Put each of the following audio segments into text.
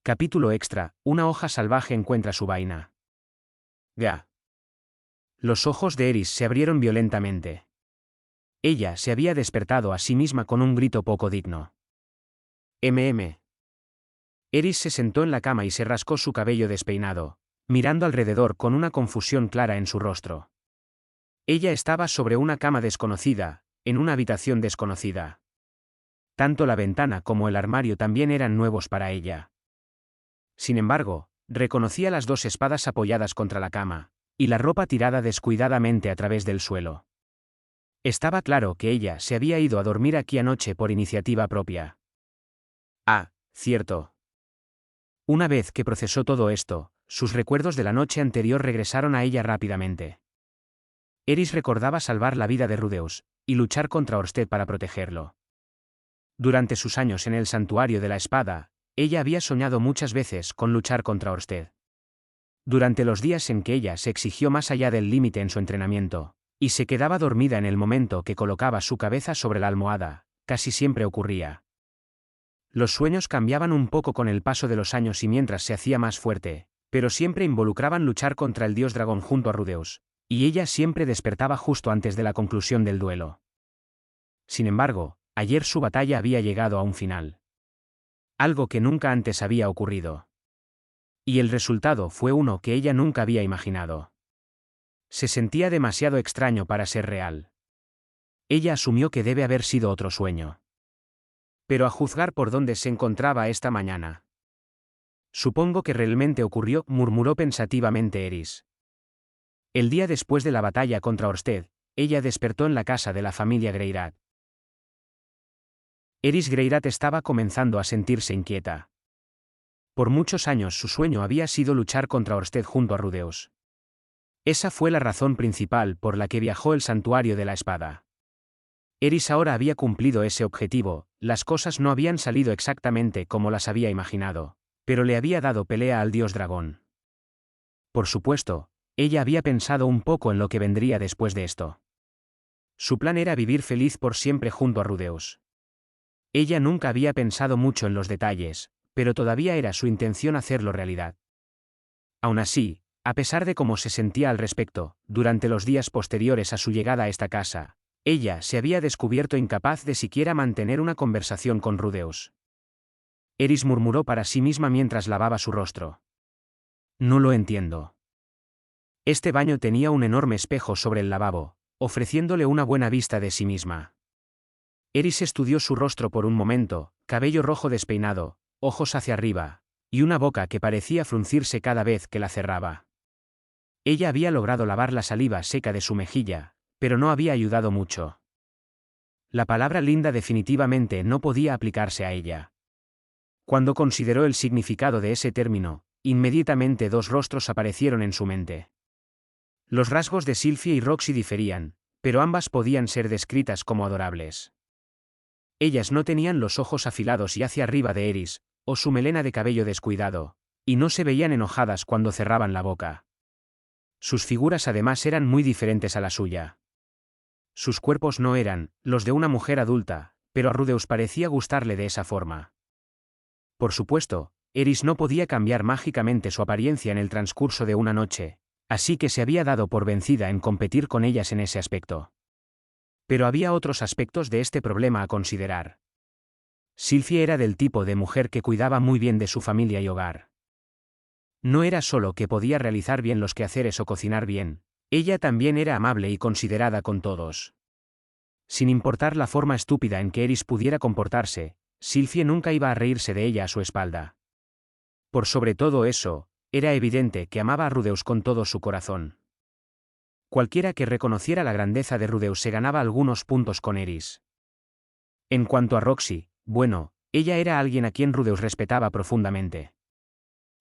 Capítulo extra, una hoja salvaje encuentra su vaina. Ga. Los ojos de Eris se abrieron violentamente. Ella se había despertado a sí misma con un grito poco digno. Eris se sentó en la cama y se rascó su cabello despeinado, mirando alrededor con una confusión clara en su rostro. Ella estaba sobre una cama desconocida, en una habitación desconocida. Tanto la ventana como el armario también eran nuevos para ella. Sin embargo, reconocía las dos espadas apoyadas contra la cama, y la ropa tirada descuidadamente a través del suelo. Estaba claro que ella se había ido a dormir aquí anoche por iniciativa propia. Ah, cierto. Una vez que procesó todo esto, sus recuerdos de la noche anterior regresaron a ella rápidamente. Eris recordaba salvar la vida de Rudeus, y luchar contra Orsted para protegerlo. Durante sus años en el Santuario de la Espada, ella había soñado muchas veces con luchar contra Orsted. Durante los días en que ella se exigió más allá del límite en su entrenamiento, y se quedaba dormida en el momento que colocaba su cabeza sobre la almohada, casi siempre ocurría. Los sueños cambiaban un poco con el paso de los años y mientras se hacía más fuerte, pero siempre involucraban luchar contra el dios dragón junto a Rudeus, y ella siempre despertaba justo antes de la conclusión del duelo. Sin embargo, ayer su batalla había llegado a un final. Algo que nunca antes había ocurrido. Y el resultado fue uno que ella nunca había imaginado. Se sentía demasiado extraño para ser real. Ella asumió que debe haber sido otro sueño. Pero a juzgar por dónde se encontraba esta mañana. Supongo que realmente ocurrió, murmuró pensativamente Eris. El día después de la batalla contra Orsted, ella despertó en la casa de la familia Greirat. Eris Greirat estaba comenzando a sentirse inquieta. Por muchos años su sueño había sido luchar contra Orsted junto a Rudeus. Esa fue la razón principal por la que viajó el Santuario de la Espada. Eris ahora había cumplido ese objetivo, las cosas no habían salido exactamente como las había imaginado, pero le había dado pelea al dios dragón. Por supuesto, ella había pensado un poco en lo que vendría después de esto. Su plan era vivir feliz por siempre junto a Rudeus. Ella nunca había pensado mucho en los detalles, pero todavía era su intención hacerlo realidad. Aún así, a pesar de cómo se sentía al respecto, durante los días posteriores a su llegada a esta casa, ella se había descubierto incapaz de siquiera mantener una conversación con Rudeus. Eris murmuró para sí misma mientras lavaba su rostro. No lo entiendo. Este baño tenía un enorme espejo sobre el lavabo, ofreciéndole una buena vista de sí misma. Eris estudió su rostro por un momento, cabello rojo despeinado, ojos hacia arriba, y una boca que parecía fruncirse cada vez que la cerraba. Ella había logrado lavar la saliva seca de su mejilla, pero no había ayudado mucho. La palabra linda definitivamente no podía aplicarse a ella. Cuando consideró el significado de ese término, inmediatamente dos rostros aparecieron en su mente. Los rasgos de Sylphie y Roxy diferían, pero ambas podían ser descritas como adorables. Ellas no tenían los ojos afilados y hacia arriba de Eris, o su melena de cabello descuidado, y no se veían enojadas cuando cerraban la boca. Sus figuras además eran muy diferentes a la suya. Sus cuerpos no eran los de una mujer adulta, pero a Rudeus parecía gustarle de esa forma. Por supuesto, Eris no podía cambiar mágicamente su apariencia en el transcurso de una noche, así que se había dado por vencida en competir con ellas en ese aspecto. Pero había otros aspectos de este problema a considerar. Sylphie era del tipo de mujer que cuidaba muy bien de su familia y hogar. No era solo que podía realizar bien los quehaceres o cocinar bien, ella también era amable y considerada con todos. Sin importar la forma estúpida en que Eris pudiera comportarse, Sylphie nunca iba a reírse de ella a su espalda. Por sobre todo eso, era evidente que amaba a Rudeus con todo su corazón. Cualquiera que reconociera la grandeza de Rudeus se ganaba algunos puntos con Eris. En cuanto a Roxy, bueno, ella era alguien a quien Rudeus respetaba profundamente.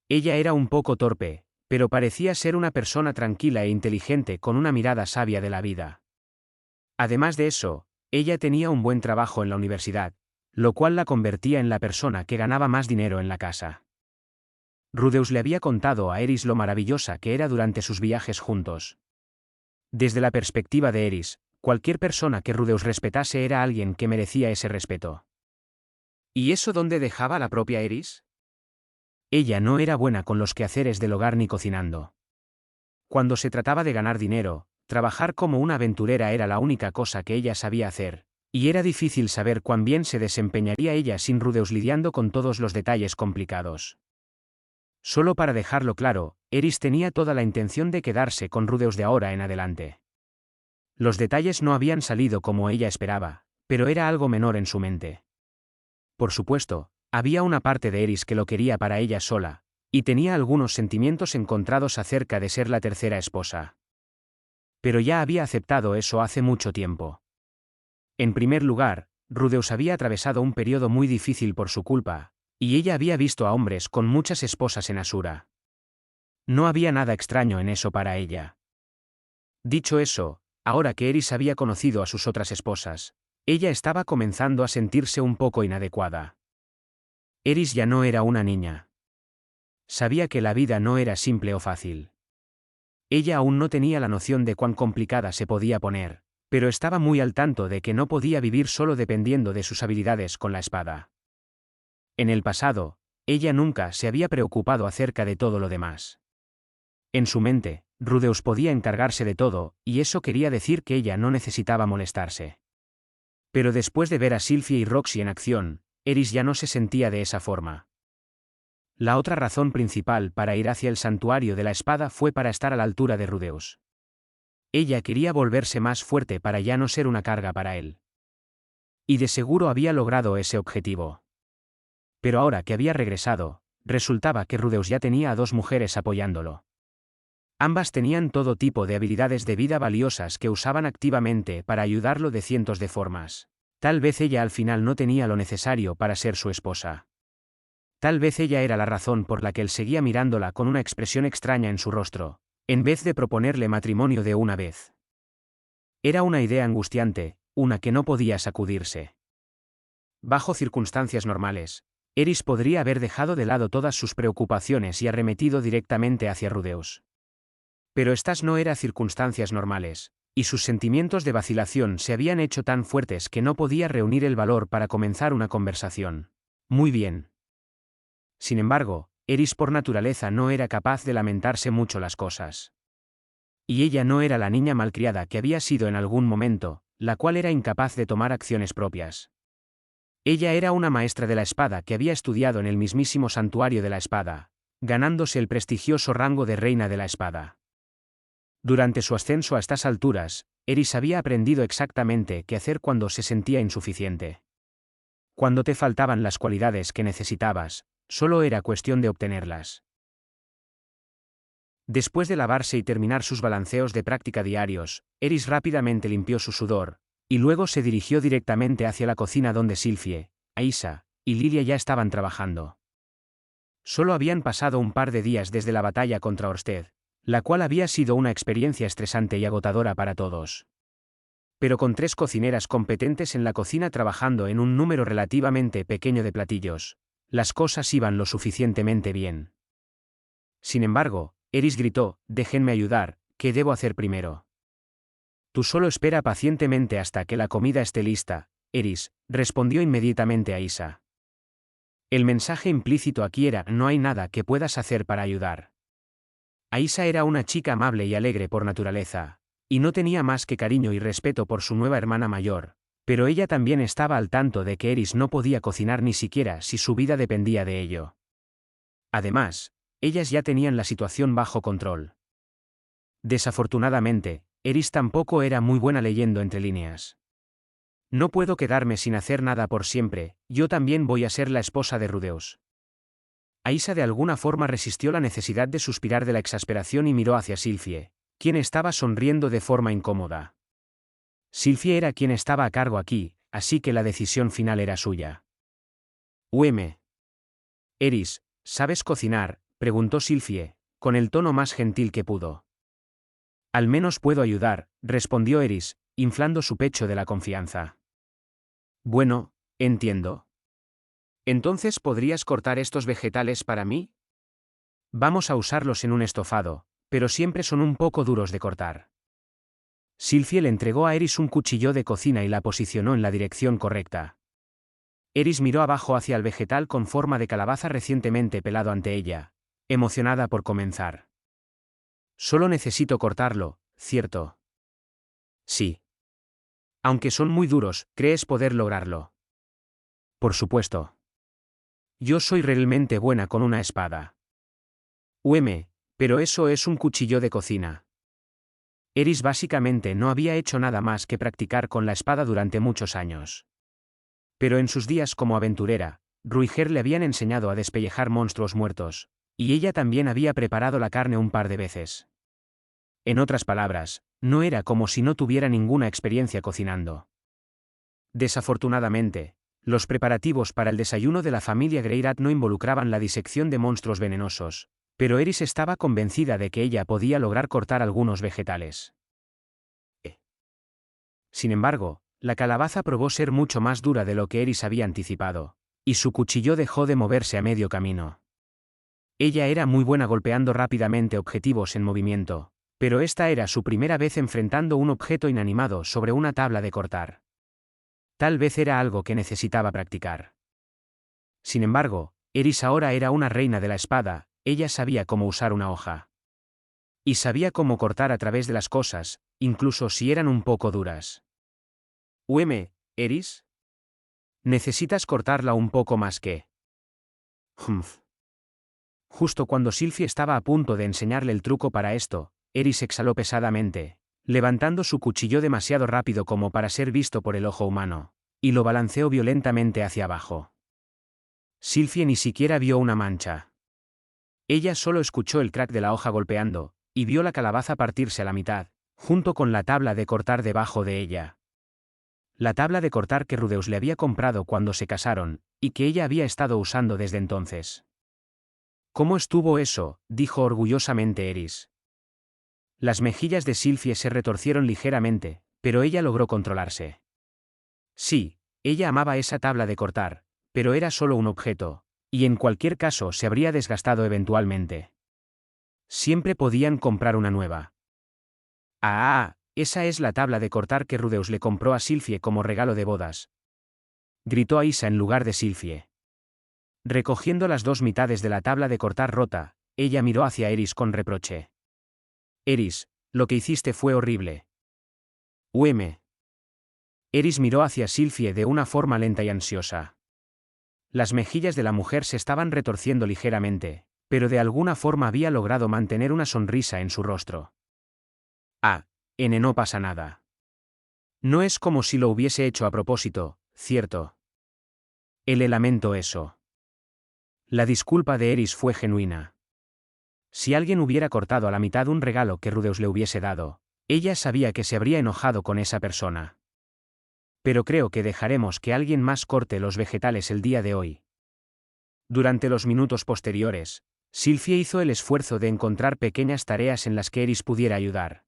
Ella era un poco torpe, pero parecía ser una persona tranquila e inteligente con una mirada sabia de la vida. Además de eso, ella tenía un buen trabajo en la universidad, lo cual la convertía en la persona que ganaba más dinero en la casa. Rudeus le había contado a Eris lo maravillosa que era durante sus viajes juntos. Desde la perspectiva de Eris, cualquier persona que Rudeus respetase era alguien que merecía ese respeto. ¿Y eso dónde dejaba la propia Eris? Ella no era buena con los quehaceres del hogar ni cocinando. Cuando se trataba de ganar dinero, trabajar como una aventurera era la única cosa que ella sabía hacer, y era difícil saber cuán bien se desempeñaría ella sin Rudeus lidiando con todos los detalles complicados. Solo para dejarlo claro, Eris tenía toda la intención de quedarse con Rudeus de ahora en adelante. Los detalles no habían salido como ella esperaba, pero era algo menor en su mente. Por supuesto, había una parte de Eris que lo quería para ella sola, y tenía algunos sentimientos encontrados acerca de ser la tercera esposa. Pero ya había aceptado eso hace mucho tiempo. En primer lugar, Rudeus había atravesado un periodo muy difícil por su culpa, y ella había visto a hombres con muchas esposas en Asura. No había nada extraño en eso para ella. Dicho eso, ahora que Eris había conocido a sus otras esposas, ella estaba comenzando a sentirse un poco inadecuada. Eris ya no era una niña. Sabía que la vida no era simple o fácil. Ella aún no tenía la noción de cuán complicada se podía poner, pero estaba muy al tanto de que no podía vivir solo dependiendo de sus habilidades con la espada. En el pasado, ella nunca se había preocupado acerca de todo lo demás. En su mente, Rudeus podía encargarse de todo, y eso quería decir que ella no necesitaba molestarse. Pero después de ver a Sylphie y Roxy en acción, Eris ya no se sentía de esa forma. La otra razón principal para ir hacia el santuario de la espada fue para estar a la altura de Rudeus. Ella quería volverse más fuerte para ya no ser una carga para él. Y de seguro había logrado ese objetivo. Pero ahora que había regresado, resultaba que Rudeus ya tenía a 2 mujeres apoyándolo. Ambas tenían todo tipo de habilidades de vida valiosas que usaban activamente para ayudarlo de cientos de formas. Tal vez ella al final no tenía lo necesario para ser su esposa. Tal vez ella era la razón por la que él seguía mirándola con una expresión extraña en su rostro, en vez de proponerle matrimonio de una vez. Era una idea angustiante, una que no podía sacudirse. Bajo circunstancias normales, Eris podría haber dejado de lado todas sus preocupaciones y arremetido directamente hacia Rudeus. Pero estas no eran circunstancias normales, y sus sentimientos de vacilación se habían hecho tan fuertes que no podía reunir el valor para comenzar una conversación. Muy bien. Sin embargo, Eris por naturaleza no era capaz de lamentarse mucho las cosas. Y ella no era la niña malcriada que había sido en algún momento, la cual era incapaz de tomar acciones propias. Ella era una maestra de la espada que había estudiado en el mismísimo santuario de la espada, ganándose el prestigioso rango de reina de la espada. Durante su ascenso a estas alturas, Eris había aprendido exactamente qué hacer cuando se sentía insuficiente. Cuando te faltaban las cualidades que necesitabas, solo era cuestión de obtenerlas. Después de lavarse y terminar sus balanceos de práctica diarios, Eris rápidamente limpió su sudor, y luego se dirigió directamente hacia la cocina donde Sylphie, Aisa y Lilia ya estaban trabajando. Solo habían pasado un par de días desde la batalla contra Orsted, la cual había sido una experiencia estresante y agotadora para todos. Pero con 3 cocineras competentes en la cocina trabajando en un número relativamente pequeño de platillos, las cosas iban lo suficientemente bien. Sin embargo, Eris gritó: «Déjenme ayudar, ¿qué debo hacer primero?» «Tú solo espera pacientemente hasta que la comida esté lista, Eris», respondió inmediatamente Aisa. El mensaje implícito aquí era: no hay nada que puedas hacer para ayudar. Aisa era una chica amable y alegre por naturaleza, y no tenía más que cariño y respeto por su nueva hermana mayor, pero ella también estaba al tanto de que Eris no podía cocinar ni siquiera si su vida dependía de ello. Además, ellas ya tenían la situación bajo control. Desafortunadamente, Eris tampoco era muy buena leyendo entre líneas. «No puedo quedarme sin hacer nada por siempre, yo también voy a ser la esposa de Rudeus». Aisa de alguna forma resistió la necesidad de suspirar de la exasperación y miró hacia Sylphie, quien estaba sonriendo de forma incómoda. Sylphie era quien estaba a cargo aquí, así que la decisión final era suya. «Eris, ¿sabes cocinar?», preguntó Sylphie, con el tono más gentil que pudo. «Al menos puedo ayudar», respondió Eris, inflando su pecho de la confianza. «Bueno, entiendo. Entonces, ¿podrías cortar estos vegetales para mí? Vamos a usarlos en un estofado, pero siempre son un poco duros de cortar». Sylphie le entregó a Eris un cuchillo de cocina y la posicionó en la dirección correcta. Eris miró abajo hacia el vegetal con forma de calabaza recientemente pelado ante ella, emocionada por comenzar. Solo necesito cortarlo, ¿cierto? Sí. Aunque son muy duros, ¿crees poder lograrlo? Por supuesto. Yo soy realmente buena con una espada. Pero eso es un cuchillo de cocina. Eris básicamente no había hecho nada más que practicar con la espada durante muchos años. Pero en sus días como aventurera, Ruiger le habían enseñado a despellejar monstruos muertos, y ella también había preparado la carne un par de veces. En otras palabras, no era como si no tuviera ninguna experiencia cocinando. Desafortunadamente, los preparativos para el desayuno de la familia Greyrat no involucraban la disección de monstruos venenosos, pero Eris estaba convencida de que ella podía lograr cortar algunos vegetales. Sin embargo, la calabaza probó ser mucho más dura de lo que Eris había anticipado, y su cuchillo dejó de moverse a medio camino. Ella era muy buena golpeando rápidamente objetivos en movimiento, pero esta era su primera vez enfrentando un objeto inanimado sobre una tabla de cortar. Tal vez era algo que necesitaba practicar. Sin embargo, Eris ahora era una reina de la espada, ella sabía cómo usar una hoja. Y sabía cómo cortar a través de las cosas, incluso si eran un poco duras. ¿Eris? Necesitas cortarla un poco más que... Humph. Justo cuando Sylvie estaba a punto de enseñarle el truco para esto, Eris exhaló pesadamente, levantando su cuchillo demasiado rápido como para ser visto por el ojo humano, y lo balanceó violentamente hacia abajo. Sylvie ni siquiera vio una mancha. Ella solo escuchó el crack de la hoja golpeando, y vio la calabaza partirse a la mitad, junto con la tabla de cortar debajo de ella. La tabla de cortar que Rudeus le había comprado cuando se casaron, y que ella había estado usando desde entonces. ¿Cómo estuvo eso?, dijo orgullosamente Eris. Las mejillas de Sylvie se retorcieron ligeramente, pero ella logró controlarse. Sí, ella amaba esa tabla de cortar, pero era solo un objeto, y en cualquier caso se habría desgastado eventualmente. Siempre podían comprar una nueva. Esa es la tabla de cortar que Rudeus le compró a Sylvie como regalo de bodas. Gritó Aisa en lugar de Sylvie. Recogiendo las dos mitades de la tabla de cortar rota, ella miró hacia Eris con reproche. Eris, lo que hiciste fue horrible. Eris miró hacia Sylvie de una forma lenta y ansiosa. Las mejillas de la mujer se estaban retorciendo ligeramente, pero de alguna forma había logrado mantener una sonrisa en su rostro. No pasa nada. No es como si lo hubiese hecho a propósito, ¿cierto? Le lamento eso. La disculpa de Eris fue genuina. Si alguien hubiera cortado a la mitad un regalo que Rudeus le hubiese dado, ella sabía que se habría enojado con esa persona. Pero creo que dejaremos que alguien más corte los vegetales el día de hoy. Durante los minutos posteriores, Sylvie hizo el esfuerzo de encontrar pequeñas tareas en las que Eris pudiera ayudar.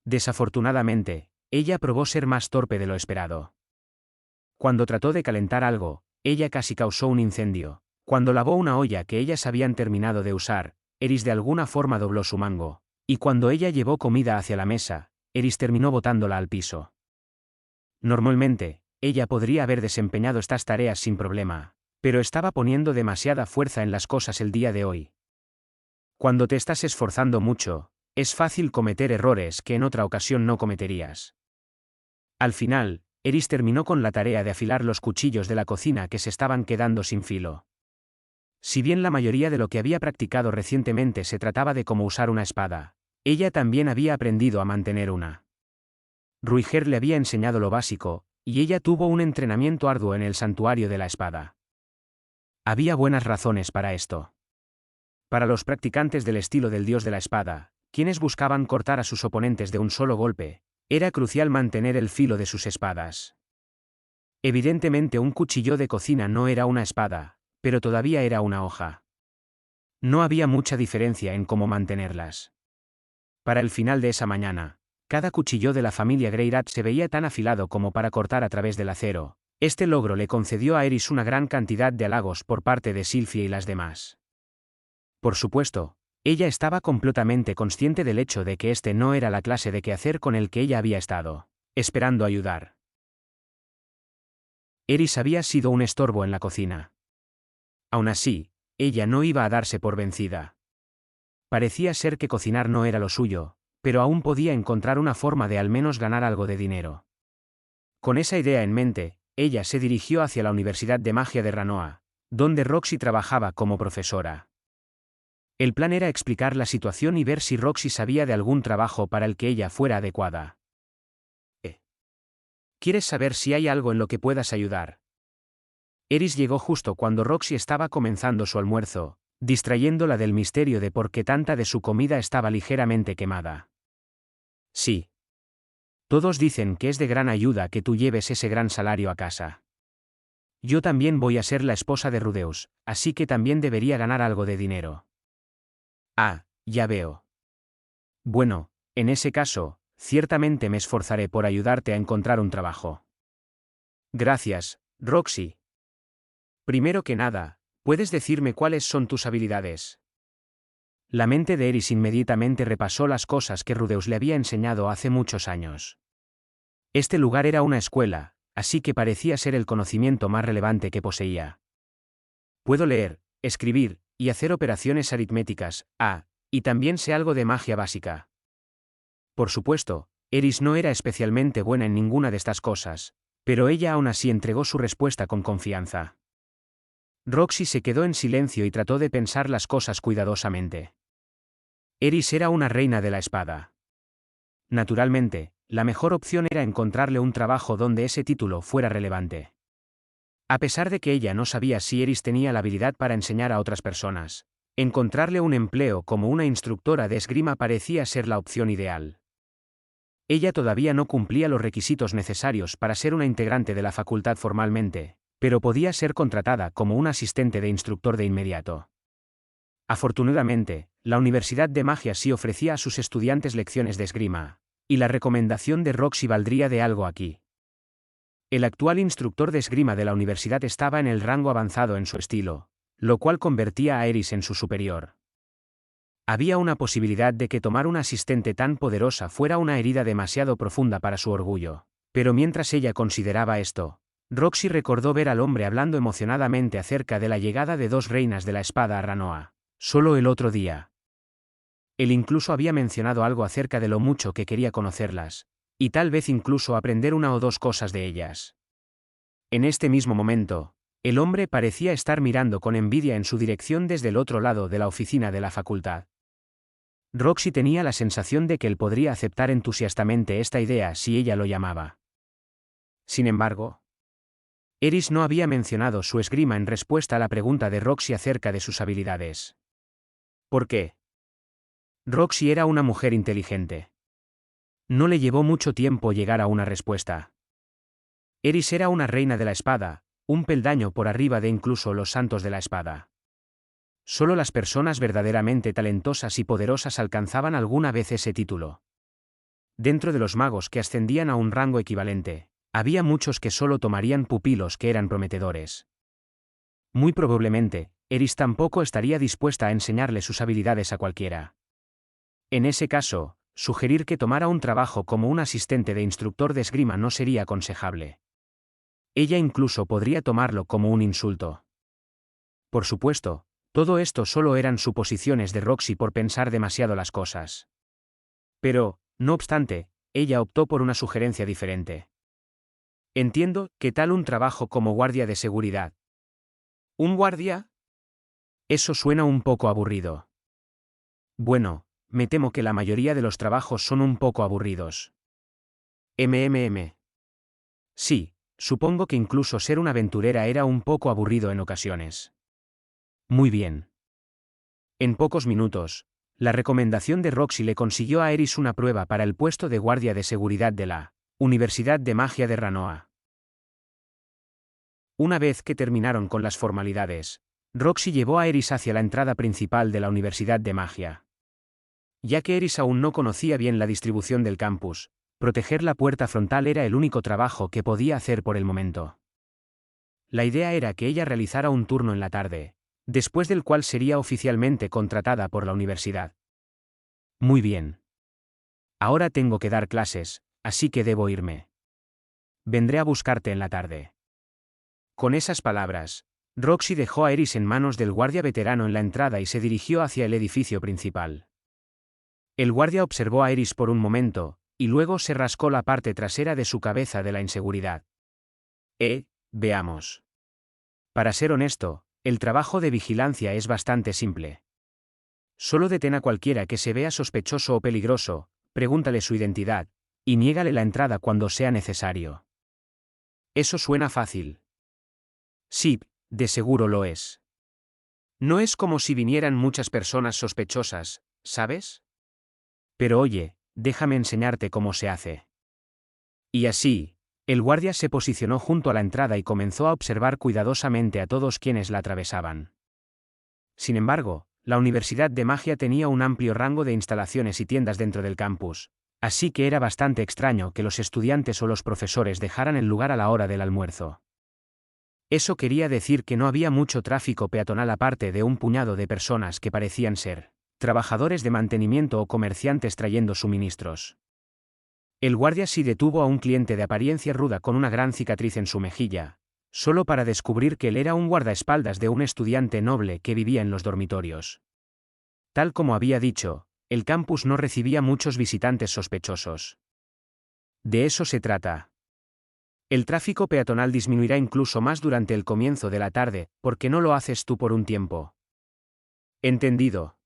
Desafortunadamente, ella probó ser más torpe de lo esperado. Cuando trató de calentar algo, ella casi causó un incendio. Cuando lavó una olla que ellas habían terminado de usar, Eris de alguna forma dobló su mango, y cuando ella llevó comida hacia la mesa, Eris terminó botándola al piso. Normalmente, ella podría haber desempeñado estas tareas sin problema, pero estaba poniendo demasiada fuerza en las cosas el día de hoy. Cuando te estás esforzando mucho, es fácil cometer errores que en otra ocasión no cometerías. Al final, Eris terminó con la tarea de afilar los cuchillos de la cocina que se estaban quedando sin filo. Si bien la mayoría de lo que había practicado recientemente se trataba de cómo usar una espada, ella también había aprendido a mantener una. Ruiger le había enseñado lo básico, y ella tuvo un entrenamiento arduo en el santuario de la espada. Había buenas razones para esto. Para los practicantes del estilo del dios de la espada, quienes buscaban cortar a sus oponentes de un solo golpe, era crucial mantener el filo de sus espadas. Evidentemente un cuchillo de cocina no era una espada, pero todavía era una hoja. No había mucha diferencia en cómo mantenerlas. Para el final de esa mañana, cada cuchillo de la familia Greyrat se veía tan afilado como para cortar a través del acero. Este logro le concedió a Eris una gran cantidad de halagos por parte de Sylvie y las demás. Por supuesto, ella estaba completamente consciente del hecho de que este no era la clase de quehacer con el que ella había estado esperando ayudar. Eris había sido un estorbo en la cocina. Aún así, ella no iba a darse por vencida. Parecía ser que cocinar no era lo suyo, pero aún podía encontrar una forma de al menos ganar algo de dinero. Con esa idea en mente, ella se dirigió hacia la Universidad de Magia de Ranoa, donde Roxy trabajaba como profesora. El plan era explicar la situación y ver si Roxy sabía de algún trabajo para el que ella fuera adecuada. ¿Quieres saber si hay algo en lo que puedas ayudar? Eris llegó justo cuando Roxy estaba comenzando su almuerzo, distrayéndola del misterio de por qué tanta de su comida estaba ligeramente quemada. Sí. Todos dicen que es de gran ayuda que tú lleves ese gran salario a casa. Yo también voy a ser la esposa de Rudeus, así que también debería ganar algo de dinero. Ah, ya veo. Bueno, en ese caso, ciertamente me esforzaré por ayudarte a encontrar un trabajo. Gracias, Roxy. Primero que nada, ¿puedes decirme cuáles son tus habilidades? La mente de Eris inmediatamente repasó las cosas que Rudeus le había enseñado hace muchos años. Este lugar era una escuela, así que parecía ser el conocimiento más relevante que poseía. Puedo leer, escribir, y hacer operaciones aritméticas, y también sé algo de magia básica. Por supuesto, Eris no era especialmente buena en ninguna de estas cosas, pero ella aún así entregó su respuesta con confianza. Roxy se quedó en silencio y trató de pensar las cosas cuidadosamente. Eris era una reina de la espada. Naturalmente, la mejor opción era encontrarle un trabajo donde ese título fuera relevante. A pesar de que ella no sabía si Eris tenía la habilidad para enseñar a otras personas, encontrarle un empleo como una instructora de esgrima parecía ser la opción ideal. Ella todavía no cumplía los requisitos necesarios para ser una integrante de la facultad formalmente, pero podía ser contratada como un asistente de instructor de inmediato. Afortunadamente, la Universidad de Magia sí ofrecía a sus estudiantes lecciones de esgrima, y la recomendación de Roxy valdría de algo aquí. El actual instructor de esgrima de la universidad estaba en el rango avanzado en su estilo, lo cual convertía a Eris en su superior. Había una posibilidad de que tomar una asistente tan poderosa fuera una herida demasiado profunda para su orgullo, pero mientras ella consideraba esto, Roxy recordó ver al hombre hablando emocionadamente acerca de la llegada de dos reinas de la espada a Ranoa, solo el otro día. Él incluso había mencionado algo acerca de lo mucho que quería conocerlas, y tal vez incluso aprender una o dos cosas de ellas. En este mismo momento, el hombre parecía estar mirando con envidia en su dirección desde el otro lado de la oficina de la facultad. Roxy tenía la sensación de que él podría aceptar entusiastamente esta idea si ella lo llamaba. Sin embargo, Eris no había mencionado su esgrima en respuesta a la pregunta de Roxy acerca de sus habilidades. ¿Por qué? Roxy era una mujer inteligente. No le llevó mucho tiempo llegar a una respuesta. Eris era una reina de la espada, un peldaño por arriba de incluso los santos de la espada. Solo las personas verdaderamente talentosas y poderosas alcanzaban alguna vez ese título. Dentro de los magos que ascendían a un rango equivalente, había muchos que solo tomarían pupilos que eran prometedores. Muy probablemente, Eris tampoco estaría dispuesta a enseñarle sus habilidades a cualquiera. En ese caso, sugerir que tomara un trabajo como un asistente de instructor de esgrima no sería aconsejable. Ella incluso podría tomarlo como un insulto. Por supuesto, todo esto solo eran suposiciones de Roxy por pensar demasiado las cosas. Pero, no obstante, ella optó por una sugerencia diferente. Entiendo, ¿qué tal un trabajo como guardia de seguridad? ¿Un guardia? Eso suena un poco aburrido. Bueno, me temo que la mayoría de los trabajos son un poco aburridos. Sí, supongo que incluso ser una aventurera era un poco aburrido en ocasiones. Muy bien. En pocos minutos, la recomendación de Roxy le consiguió a Eris una prueba para el puesto de guardia de seguridad de la Universidad de Magia de Ranoa. Una vez que terminaron con las formalidades, Roxy llevó a Eris hacia la entrada principal de la Universidad de Magia. Ya que Eris aún no conocía bien la distribución del campus, proteger la puerta frontal era el único trabajo que podía hacer por el momento. La idea era que ella realizara un turno en la tarde, después del cual sería oficialmente contratada por la universidad. Muy bien. Ahora tengo que dar clases, así que debo irme. Vendré a buscarte en la tarde. Con esas palabras, Roxy dejó a Eris en manos del guardia veterano en la entrada y se dirigió hacia el edificio principal. El guardia observó a Eris por un momento, y luego se rascó la parte trasera de su cabeza de la inseguridad. Veamos. Para ser honesto, el trabajo de vigilancia es bastante simple. Solo detén a cualquiera que se vea sospechoso o peligroso, pregúntale su identidad, y niégale la entrada cuando sea necesario. Eso suena fácil. Sí, de seguro lo es. No es como si vinieran muchas personas sospechosas, ¿sabes? Pero oye, déjame enseñarte cómo se hace. Y así, el guardia se posicionó junto a la entrada y comenzó a observar cuidadosamente a todos quienes la atravesaban. Sin embargo, la Universidad de Magia tenía un amplio rango de instalaciones y tiendas dentro del campus, así que era bastante extraño que los estudiantes o los profesores dejaran el lugar a la hora del almuerzo. Eso quería decir que no había mucho tráfico peatonal aparte de un puñado de personas que parecían ser trabajadores de mantenimiento o comerciantes trayendo suministros. El guardia sí detuvo a un cliente de apariencia ruda con una gran cicatriz en su mejilla, solo para descubrir que él era un guardaespaldas de un estudiante noble que vivía en los dormitorios. Tal como había dicho, el campus no recibía muchos visitantes sospechosos. De eso se trata. El tráfico peatonal disminuirá incluso más durante el comienzo de la tarde, porque no lo haces tú por un tiempo. Entendido.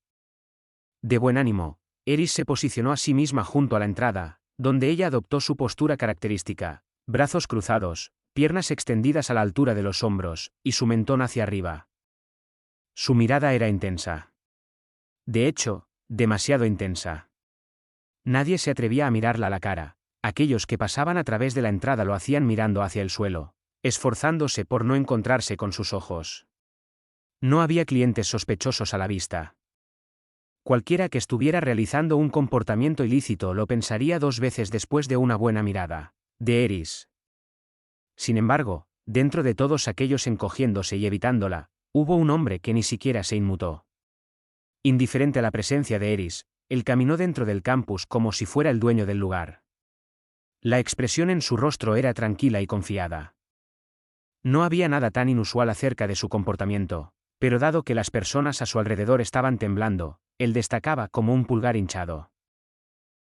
De buen ánimo, Eris se posicionó a sí misma junto a la entrada, donde ella adoptó su postura característica, brazos cruzados, piernas extendidas a la altura de los hombros, y su mentón hacia arriba. Su mirada era intensa. De hecho, demasiado intensa. Nadie se atrevía a mirarla a la cara. Aquellos que pasaban a través de la entrada lo hacían mirando hacia el suelo, esforzándose por no encontrarse con sus ojos. No había clientes sospechosos a la vista. Cualquiera que estuviera realizando un comportamiento ilícito lo pensaría dos veces después de una buena mirada de Eris. Sin embargo, dentro de todos aquellos encogiéndose y evitándola, hubo un hombre que ni siquiera se inmutó. Indiferente a la presencia de Eris, él caminó dentro del campus como si fuera el dueño del lugar. La expresión en su rostro era tranquila y confiada. No había nada tan inusual acerca de su comportamiento, pero dado que las personas a su alrededor estaban temblando, él destacaba como un pulgar hinchado.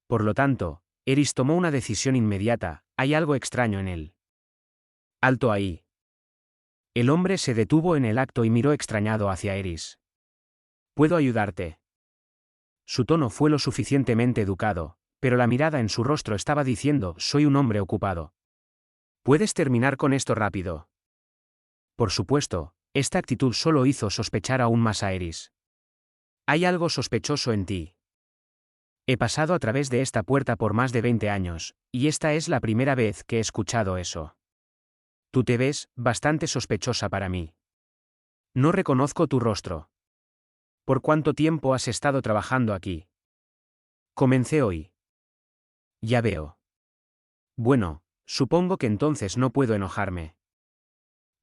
Por lo tanto, Eris tomó una decisión inmediata: hay algo extraño en él. Alto ahí. El hombre se detuvo en el acto y miró extrañado hacia Eris. ¿Puedo ayudarte? Su tono fue lo suficientemente educado, pero la mirada en su rostro estaba diciendo: soy un hombre ocupado. ¿Puedes terminar con esto rápido? Por supuesto, esta actitud solo hizo sospechar aún más a Eris. Hay algo sospechoso en ti. He pasado a través de esta puerta por más de 20 años, y esta es la primera vez que he escuchado eso. Tú te ves bastante sospechosa para mí. No reconozco tu rostro. ¿Por cuánto tiempo has estado trabajando aquí? Comencé hoy. Ya veo. Bueno, supongo que entonces no puedo enojarme.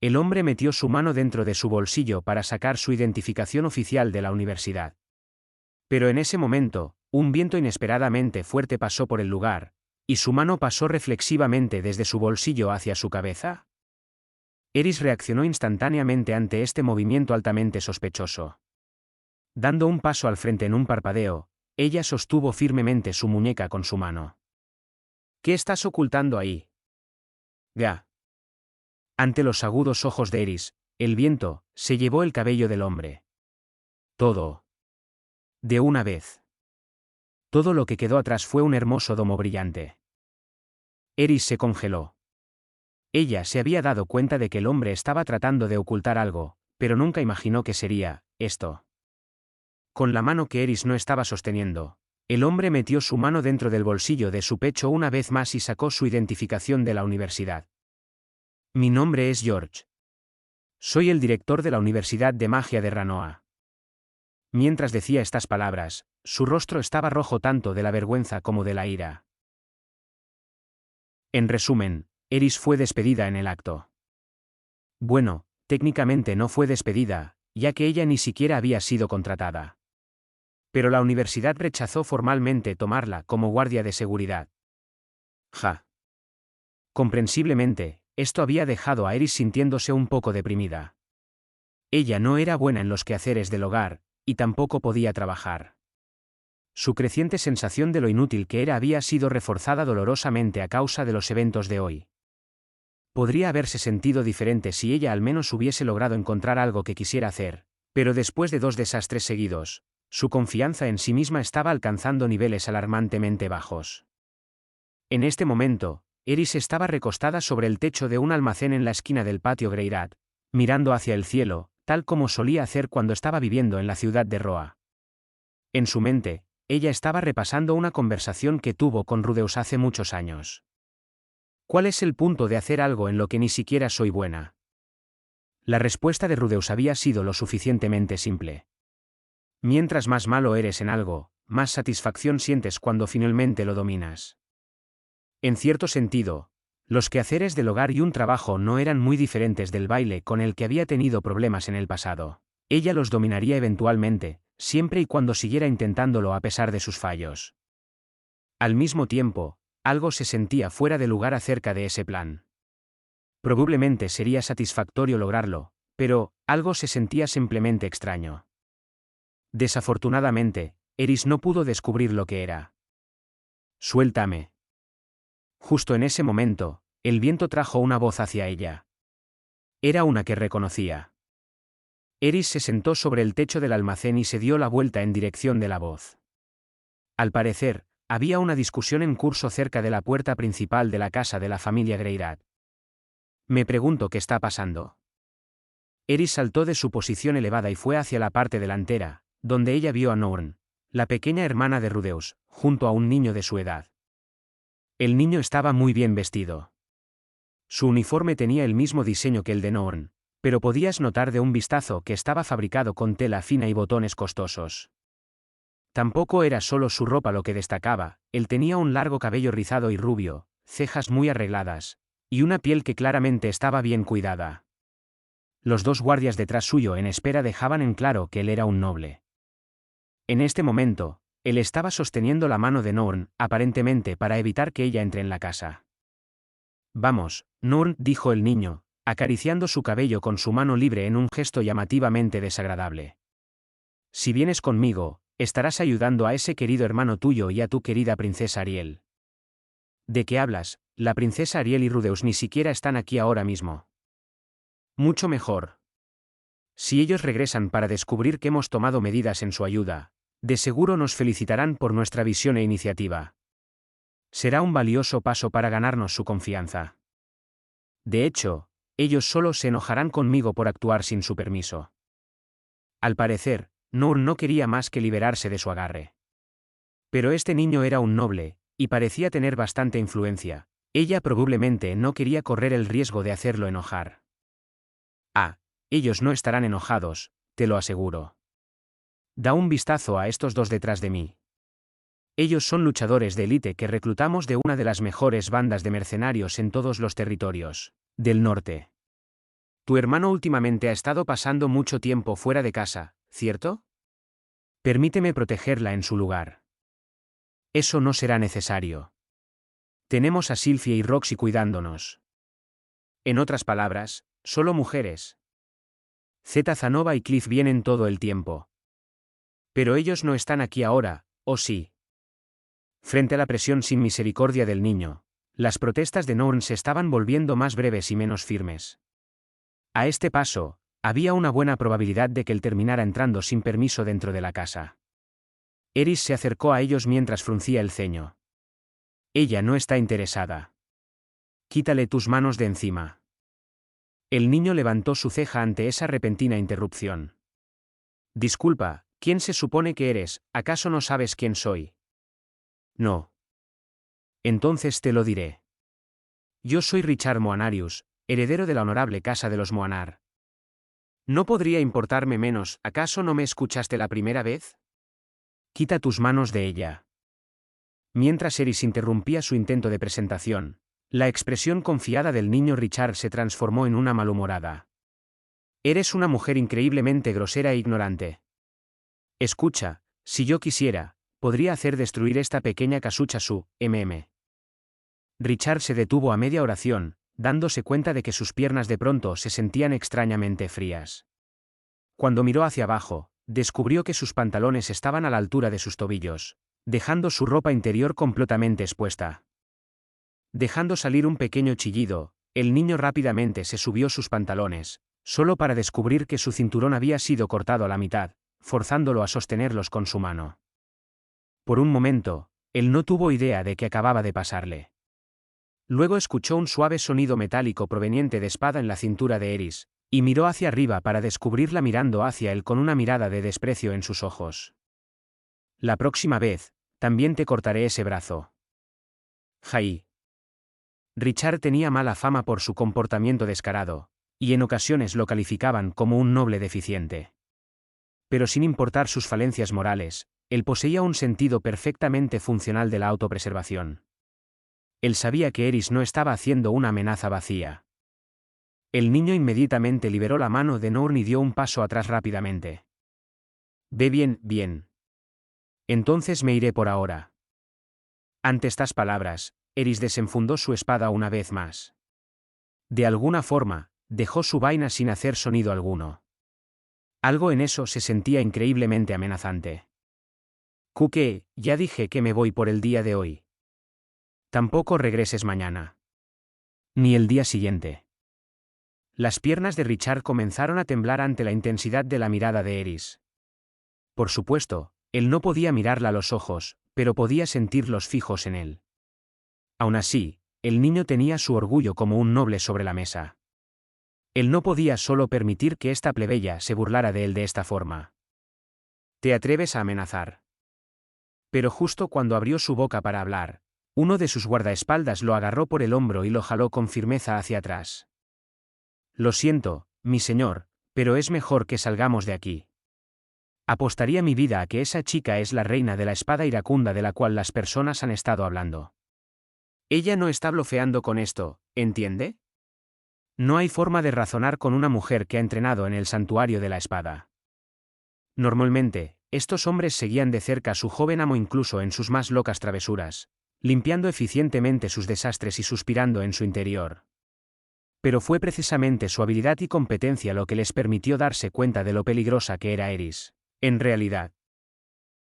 El hombre metió su mano dentro de su bolsillo para sacar su identificación oficial de la universidad. Pero en ese momento, un viento inesperadamente fuerte pasó por el lugar, y su mano pasó reflexivamente desde su bolsillo hacia su cabeza. Eris reaccionó instantáneamente ante este movimiento altamente sospechoso. Dando un paso al frente en un parpadeo, ella sostuvo firmemente su muñeca con su mano. ¿Qué estás ocultando ahí? Ga. Ante los agudos ojos de Eris, el viento se llevó el cabello del hombre. Todo. De una vez. Todo lo que quedó atrás fue un hermoso domo brillante. Eris se congeló. Ella se había dado cuenta de que el hombre estaba tratando de ocultar algo, pero nunca imaginó que sería esto. Con la mano que Eris no estaba sosteniendo, el hombre metió su mano dentro del bolsillo de su pecho una vez más y sacó su identificación de la universidad. Mi nombre es George. Soy el director de la Universidad de Magia de Ranoa. Mientras decía estas palabras, su rostro estaba rojo tanto de la vergüenza como de la ira. En resumen, Eris fue despedida en el acto. Bueno, técnicamente no fue despedida, ya que ella ni siquiera había sido contratada. Pero la universidad rechazó formalmente tomarla como guardia de seguridad. Ja. Comprensiblemente, esto había dejado a Eris sintiéndose un poco deprimida. Ella no era buena en los quehaceres del hogar, y tampoco podía trabajar. Su creciente sensación de lo inútil que era había sido reforzada dolorosamente a causa de los eventos de hoy. Podría haberse sentido diferente si ella al menos hubiese logrado encontrar algo que quisiera hacer, pero después de 2 desastres seguidos, su confianza en sí misma estaba alcanzando niveles alarmantemente bajos. En este momento, Eris estaba recostada sobre el techo de un almacén en la esquina del patio Greirat, mirando hacia el cielo, tal como solía hacer cuando estaba viviendo en la ciudad de Roa. En su mente, ella estaba repasando una conversación que tuvo con Rudeus hace muchos años. ¿Cuál es el punto de hacer algo en lo que ni siquiera soy buena? La respuesta de Rudeus había sido lo suficientemente simple. Mientras más malo eres en algo, más satisfacción sientes cuando finalmente lo dominas. En cierto sentido, los quehaceres del hogar y un trabajo no eran muy diferentes del baile con el que había tenido problemas en el pasado. Ella los dominaría eventualmente, siempre y cuando siguiera intentándolo a pesar de sus fallos. Al mismo tiempo, algo se sentía fuera de lugar acerca de ese plan. Probablemente sería satisfactorio lograrlo, pero algo se sentía simplemente extraño. Desafortunadamente, Eris no pudo descubrir lo que era. «Suéltame». Justo en ese momento, el viento trajo una voz hacia ella. Era una que reconocía. Eris se sentó sobre el techo del almacén y se dio la vuelta en dirección de la voz. Al parecer, había una discusión en curso cerca de la puerta principal de la casa de la familia Greirat. Me pregunto qué está pasando. Eris saltó de su posición elevada y fue hacia la parte delantera, donde ella vio a Norn, la pequeña hermana de Rudeus, junto a un niño de su edad. El niño estaba muy bien vestido. Su uniforme tenía el mismo diseño que el de Norn, pero podías notar de un vistazo que estaba fabricado con tela fina y botones costosos. Tampoco era solo su ropa lo que destacaba, él tenía un largo cabello rizado y rubio, cejas muy arregladas, y una piel que claramente estaba bien cuidada. Los 2 guardias detrás suyo en espera dejaban en claro que él era un noble. En este momento, él estaba sosteniendo la mano de Norn, aparentemente para evitar que ella entre en la casa. «Vamos, Norn», dijo el niño, acariciando su cabello con su mano libre en un gesto llamativamente desagradable. «Si vienes conmigo, estarás ayudando a ese querido hermano tuyo y a tu querida princesa Ariel». «¿De qué hablas? La princesa Ariel y Rudeus ni siquiera están aquí ahora mismo». «Mucho mejor. Si ellos regresan para descubrir que hemos tomado medidas en su ayuda, de seguro nos felicitarán por nuestra visión e iniciativa. Será un valioso paso para ganarnos su confianza. De hecho, ellos solo se enojarán conmigo por actuar sin su permiso». Al parecer, Norn no quería más que liberarse de su agarre. Pero este niño era un noble, y parecía tener bastante influencia. Ella probablemente no quería correr el riesgo de hacerlo enojar. «Ah, ellos no estarán enojados, te lo aseguro. Da un vistazo a estos 2 detrás de mí. Ellos son luchadores de élite que reclutamos de una de las mejores bandas de mercenarios en todos los territorios del norte. Tu hermano últimamente ha estado pasando mucho tiempo fuera de casa, ¿cierto? Permíteme protegerla en su lugar». «Eso no será necesario. Tenemos a Sylphie y Roxy cuidándonos. En otras palabras, solo mujeres. Zanova y Cliff vienen todo el tiempo. Pero ellos no están aquí ahora, ¿o sí?». Frente a la presión sin misericordia del niño, las protestas de Norn se estaban volviendo más breves y menos firmes. A este paso, había una buena probabilidad de que él terminara entrando sin permiso dentro de la casa. Eris se acercó a ellos mientras fruncía el ceño. «Ella no está interesada. Quítale tus manos de encima». El niño levantó su ceja ante esa repentina interrupción. «Disculpa, ¿quién se supone que eres? ¿Acaso no sabes quién soy?» «No». «Entonces te lo diré. Yo soy Richard Moanarius, heredero de la honorable casa de los Moanar. No podría importarme menos, ¿acaso no me escuchaste la primera vez? Quita tus manos de ella». Mientras Eris interrumpía su intento de presentación, la expresión confiada del niño Richard se transformó en una malhumorada. «Eres una mujer increíblemente grosera e ignorante. Escucha, si yo quisiera, podría hacer destruir esta pequeña casucha su, Richard se detuvo a media oración, dándose cuenta de que sus piernas de pronto se sentían extrañamente frías. Cuando miró hacia abajo, descubrió que sus pantalones estaban a la altura de sus tobillos, dejando su ropa interior completamente expuesta. Dejando salir un pequeño chillido, el niño rápidamente se subió sus pantalones, solo para descubrir que su cinturón había sido cortado a la mitad, forzándolo a sostenerlos con su mano. Por un momento, él no tuvo idea de qué acababa de pasarle. Luego escuchó un suave sonido metálico proveniente de espada en la cintura de Eris, y miró hacia arriba para descubrirla mirando hacia él con una mirada de desprecio en sus ojos. La próxima vez, también te cortaré ese brazo. Jai. Richard tenía mala fama por su comportamiento descarado, y en ocasiones lo calificaban como un noble deficiente. Pero sin importar sus falencias morales, él poseía un sentido perfectamente funcional de la autopreservación. Él sabía que Eris no estaba haciendo una amenaza vacía. El niño inmediatamente liberó la mano de Nourne y dio un paso atrás rápidamente. Ve bien, bien. Entonces me iré por ahora. Ante estas palabras, Eris desenfundó su espada una vez más. De alguna forma, dejó su vaina sin hacer sonido alguno. Algo en eso se sentía increíblemente amenazante. Kuke, ya dije que me voy por el día de hoy. Tampoco regreses mañana. Ni el día siguiente. Las piernas de Richard comenzaron a temblar ante la intensidad de la mirada de Eris. Por supuesto, él no podía mirarla a los ojos, pero podía sentirlos fijos en él. Aún así, el niño tenía su orgullo como un noble sobre la mesa. Él no podía solo permitir que esta plebeya se burlara de él de esta forma. ¿Te atreves a amenazar? Pero justo cuando abrió su boca para hablar, uno de sus guardaespaldas lo agarró por el hombro y lo jaló con firmeza hacia atrás. Lo siento, mi señor, pero es mejor que salgamos de aquí. Apostaría mi vida a que esa chica es la reina de la espada iracunda de la cual las personas han estado hablando. Ella no está blofeando con esto, ¿entiende? No hay forma de razonar con una mujer que ha entrenado en el santuario de la espada. Normalmente, estos hombres seguían de cerca a su joven amo incluso en sus más locas travesuras, limpiando eficientemente sus desastres y suspirando en su interior. Pero fue precisamente su habilidad y competencia lo que les permitió darse cuenta de lo peligrosa que era Eris, en realidad.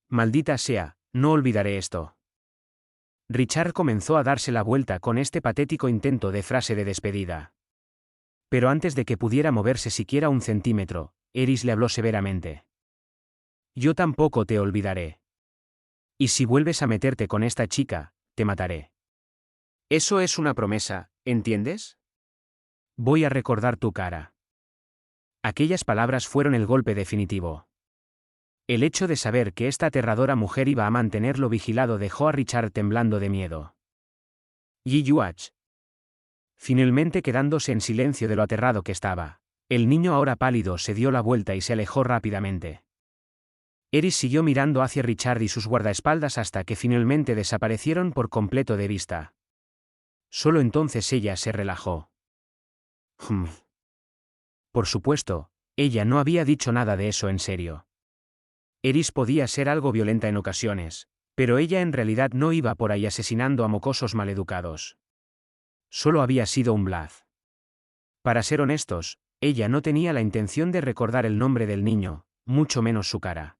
Maldita sea, no olvidaré esto. Richard comenzó a darse la vuelta con este patético intento de frase de despedida. Pero antes de que pudiera moverse siquiera un centímetro, Eris le habló severamente. Yo tampoco te olvidaré. Y si vuelves a meterte con esta chica, te mataré. Eso es una promesa, ¿entiendes? Voy a recordar tu cara. Aquellas palabras fueron el golpe definitivo. El hecho de saber que esta aterradora mujer iba a mantenerlo vigilado dejó a Richard temblando de miedo. Yi Yuach. Finalmente quedándose en silencio de lo aterrado que estaba, el niño ahora pálido se dio la vuelta y se alejó rápidamente. Eris siguió mirando hacia Richard y sus guardaespaldas hasta que finalmente desaparecieron por completo de vista. Solo entonces ella se relajó. Por supuesto, ella no había dicho nada de eso en serio. Eris podía ser algo violenta en ocasiones, pero ella en realidad no iba por ahí asesinando a mocosos maleducados. Solo había sido un blaz. Para ser honestos, ella no tenía la intención de recordar el nombre del niño, mucho menos su cara.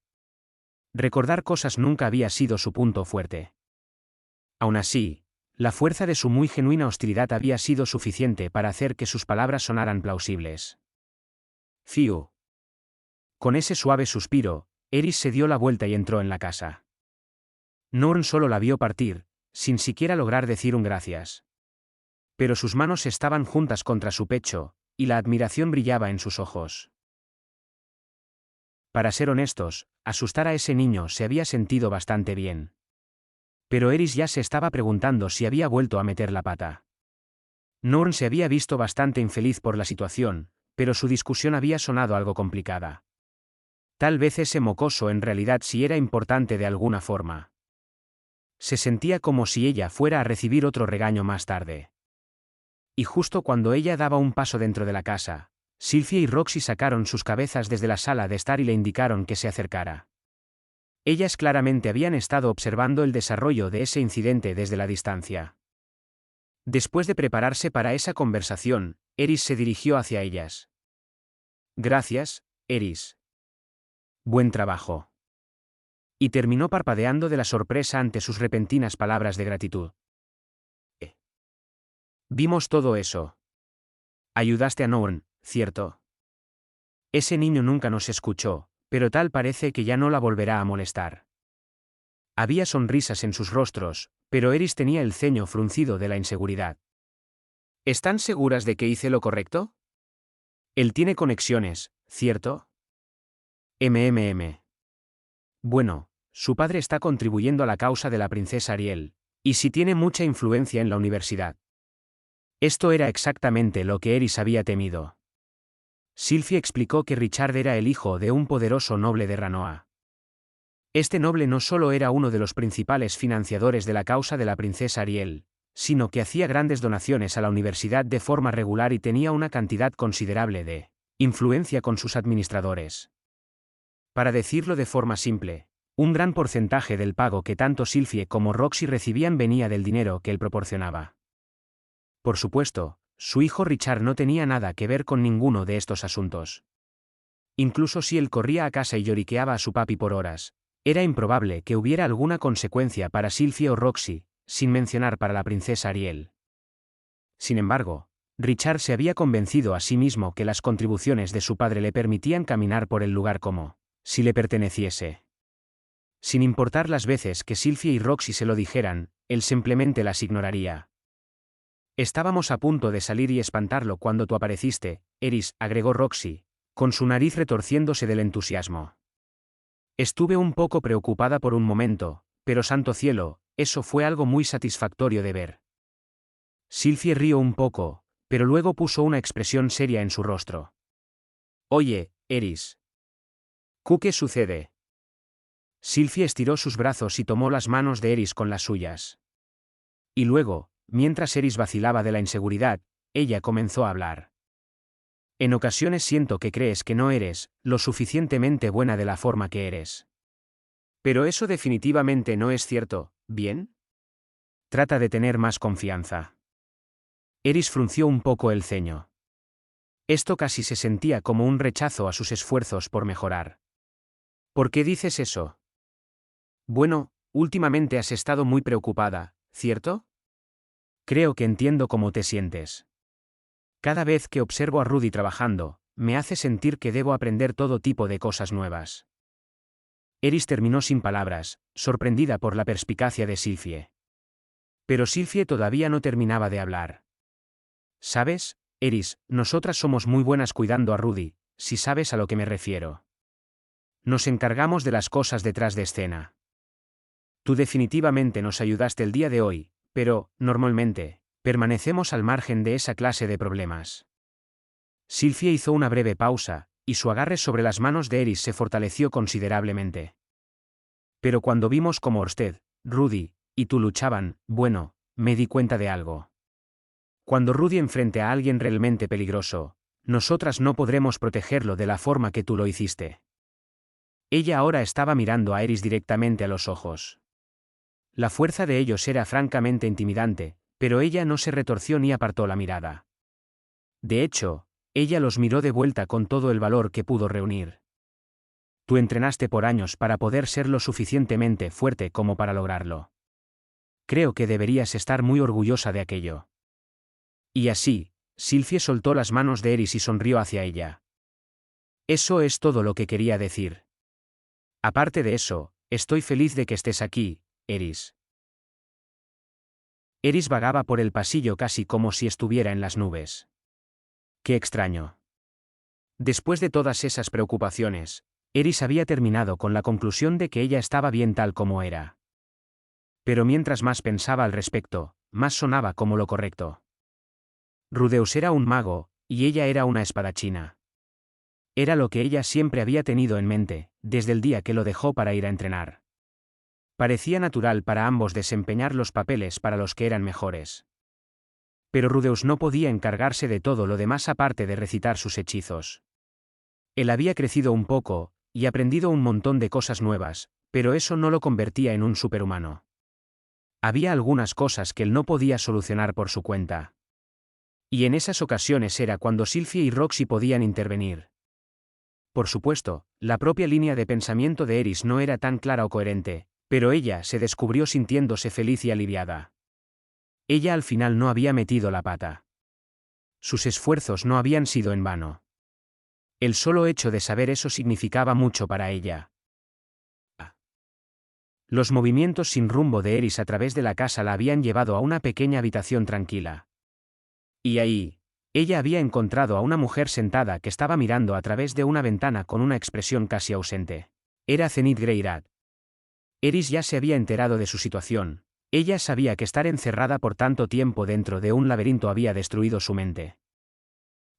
Recordar cosas nunca había sido su punto fuerte. Aún así, la fuerza de su muy genuina hostilidad había sido suficiente para hacer que sus palabras sonaran plausibles. Fiu. Con ese suave suspiro, Eris se dio la vuelta y entró en la casa. Nourne solo la vio partir, sin siquiera lograr decir un gracias. Pero sus manos estaban juntas contra su pecho, y la admiración brillaba en sus ojos. Para ser honestos, asustar a ese niño se había sentido bastante bien. Pero Eris ya se estaba preguntando si había vuelto a meter la pata. Nourne se había visto bastante infeliz por la situación, pero su discusión había sonado algo complicada. Tal vez ese mocoso en realidad sí era importante de alguna forma. Se sentía como si ella fuera a recibir otro regaño más tarde. Y justo cuando ella daba un paso dentro de la casa, Sylvia y Roxy sacaron sus cabezas desde la sala de estar y le indicaron que se acercara. Ellas claramente habían estado observando el desarrollo de ese incidente desde la distancia. Después de prepararse para esa conversación, Eris se dirigió hacia ellas. Gracias, Eris. Buen trabajo. Y terminó parpadeando de la sorpresa ante sus repentinas palabras de gratitud. Vimos todo eso. Ayudaste a Norn, ¿cierto? Ese niño nunca nos escuchó, pero tal parece que ya no la volverá a molestar. Había sonrisas en sus rostros, pero Eris tenía el ceño fruncido de la inseguridad. ¿Están seguras de que hice lo correcto? Él tiene conexiones, ¿cierto? Bueno, su padre está contribuyendo a la causa de la princesa Ariel, y si tiene mucha influencia en la universidad. Esto era exactamente lo que Eris había temido. Sylvie explicó que Richard era el hijo de un poderoso noble de Ranoa. Este noble no solo era uno de los principales financiadores de la causa de la princesa Ariel, sino que hacía grandes donaciones a la universidad de forma regular y tenía una cantidad considerable de influencia con sus administradores. Para decirlo de forma simple, un gran porcentaje del pago que tanto Sylvie como Roxy recibían venía del dinero que él proporcionaba. Por supuesto, su hijo Richard no tenía nada que ver con ninguno de estos asuntos. Incluso si él corría a casa y lloriqueaba a su papi por horas, era improbable que hubiera alguna consecuencia para Sylvie o Roxy, sin mencionar para la princesa Ariel. Sin embargo, Richard se había convencido a sí mismo que las contribuciones de su padre le permitían caminar por el lugar como si le perteneciese. Sin importar las veces que Sylvie y Roxy se lo dijeran, él simplemente las ignoraría. Estábamos a punto de salir y espantarlo cuando tú apareciste, Eris, agregó Roxy, con su nariz retorciéndose del entusiasmo. Estuve un poco preocupada por un momento, pero santo cielo, eso fue algo muy satisfactorio de ver. Sylvie rió un poco, pero luego puso una expresión seria en su rostro. Oye, Eris. ¿Qué sucede? Sylvie estiró sus brazos y tomó las manos de Eris con las suyas. Y luego, mientras Eris vacilaba de la inseguridad, ella comenzó a hablar. En ocasiones siento que crees que no eres lo suficientemente buena de la forma que eres. Pero eso definitivamente no es cierto, ¿bien? Trata de tener más confianza. Eris frunció un poco el ceño. Esto casi se sentía como un rechazo a sus esfuerzos por mejorar. ¿Por qué dices eso? Bueno, últimamente has estado muy preocupada, ¿cierto? Creo que entiendo cómo te sientes. Cada vez que observo a Rudy trabajando, me hace sentir que debo aprender todo tipo de cosas nuevas. Eris terminó sin palabras, sorprendida por la perspicacia de Sylvie. Pero Sylvie todavía no terminaba de hablar. ¿Sabes, Eris, nosotras somos muy buenas cuidando a Rudy, si sabes a lo que me refiero? Nos encargamos de las cosas detrás de escena. Tú definitivamente nos ayudaste el día de hoy, pero, normalmente, permanecemos al margen de esa clase de problemas. Sylvie hizo una breve pausa, y su agarre sobre las manos de Eris se fortaleció considerablemente. Pero cuando vimos cómo Orsted, Rudy, y tú luchaban, bueno, me di cuenta de algo. Cuando Rudy enfrente a alguien realmente peligroso, nosotras no podremos protegerlo de la forma que tú lo hiciste. Ella ahora estaba mirando a Eris directamente a los ojos. La fuerza de ellos era francamente intimidante, pero ella no se retorció ni apartó la mirada. De hecho, ella los miró de vuelta con todo el valor que pudo reunir. Tú entrenaste por años para poder ser lo suficientemente fuerte como para lograrlo. Creo que deberías estar muy orgullosa de aquello. Y así, Sylvie soltó las manos de Eris y sonrió hacia ella. Eso es todo lo que quería decir. Aparte de eso, estoy feliz de que estés aquí, Eris. Eris vagaba por el pasillo casi como si estuviera en las nubes. Qué extraño. Después de todas esas preocupaciones, Eris había terminado con la conclusión de que ella estaba bien tal como era. Pero mientras más pensaba al respecto, más sonaba como lo correcto. Rudeus era un mago, y ella era una espadachina. Era lo que ella siempre había tenido en mente, desde el día que lo dejó para ir a entrenar. Parecía natural para ambos desempeñar los papeles para los que eran mejores. Pero Rudeus no podía encargarse de todo lo demás aparte de recitar sus hechizos. Él había crecido un poco, y aprendido un montón de cosas nuevas, pero eso no lo convertía en un superhumano. Había algunas cosas que él no podía solucionar por su cuenta. Y en esas ocasiones era cuando Sylvie y Roxy podían intervenir. Por supuesto, la propia línea de pensamiento de Eris no era tan clara o coherente, pero ella se descubrió sintiéndose feliz y aliviada. Ella al final no había metido la pata. Sus esfuerzos no habían sido en vano. El solo hecho de saber eso significaba mucho para ella. Los movimientos sin rumbo de Eris a través de la casa la habían llevado a una pequeña habitación tranquila. Y ahí, ella había encontrado a una mujer sentada que estaba mirando a través de una ventana con una expresión casi ausente. Era Zenith Greyrat. Eris ya se había enterado de su situación. Ella sabía que estar encerrada por tanto tiempo dentro de un laberinto había destruido su mente.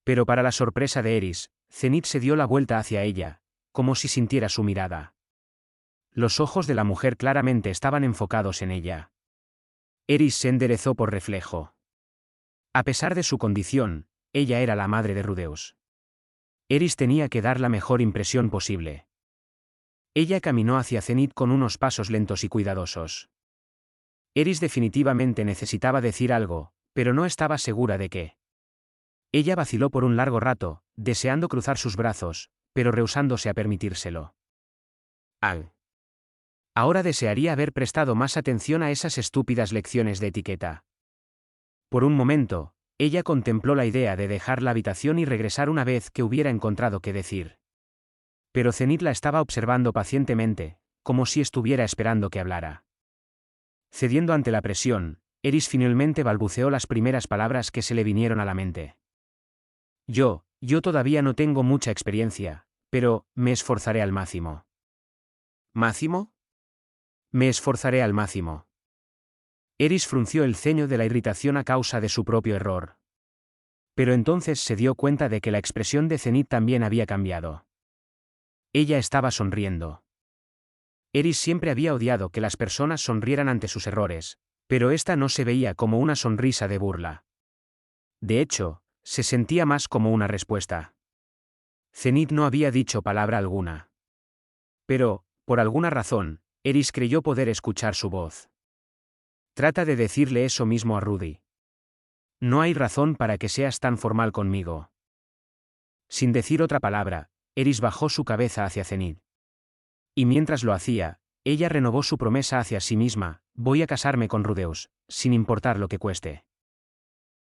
Pero para la sorpresa de Eris, Zenith se dio la vuelta hacia ella, como si sintiera su mirada. Los ojos de la mujer claramente estaban enfocados en ella. Eris se enderezó por reflejo. A pesar de su condición, ella era la madre de Rudeus. Eris tenía que dar la mejor impresión posible. Ella caminó hacia Zenith con unos pasos lentos y cuidadosos. Eris definitivamente necesitaba decir algo, pero no estaba segura de qué. Ella vaciló por un largo rato, deseando cruzar sus brazos, pero rehusándose a permitírselo. Ahora desearía haber prestado más atención a esas estúpidas lecciones de etiqueta. Por un momento, ella contempló la idea de dejar la habitación y regresar una vez que hubiera encontrado qué decir. Pero Zenith la estaba observando pacientemente, como si estuviera esperando que hablara. Cediendo ante la presión, Eris finalmente balbuceó las primeras palabras que se le vinieron a la mente. Yo todavía no tengo mucha experiencia, pero me esforzaré al máximo. ¿Máximo? Me esforzaré al máximo. Eris frunció el ceño de la irritación a causa de su propio error. Pero entonces se dio cuenta de que la expresión de Zenith también había cambiado. Ella estaba sonriendo. Eris siempre había odiado que las personas sonrieran ante sus errores, pero esta no se veía como una sonrisa de burla. De hecho, se sentía más como una respuesta. Zenith no había dicho palabra alguna. Pero, por alguna razón, Eris creyó poder escuchar su voz. Trata de decirle eso mismo a Rudy. No hay razón para que seas tan formal conmigo. Sin decir otra palabra, Eris bajó su cabeza hacia Zenith. Y mientras lo hacía, ella renovó su promesa hacia sí misma: voy a casarme con Rudeus, sin importar lo que cueste.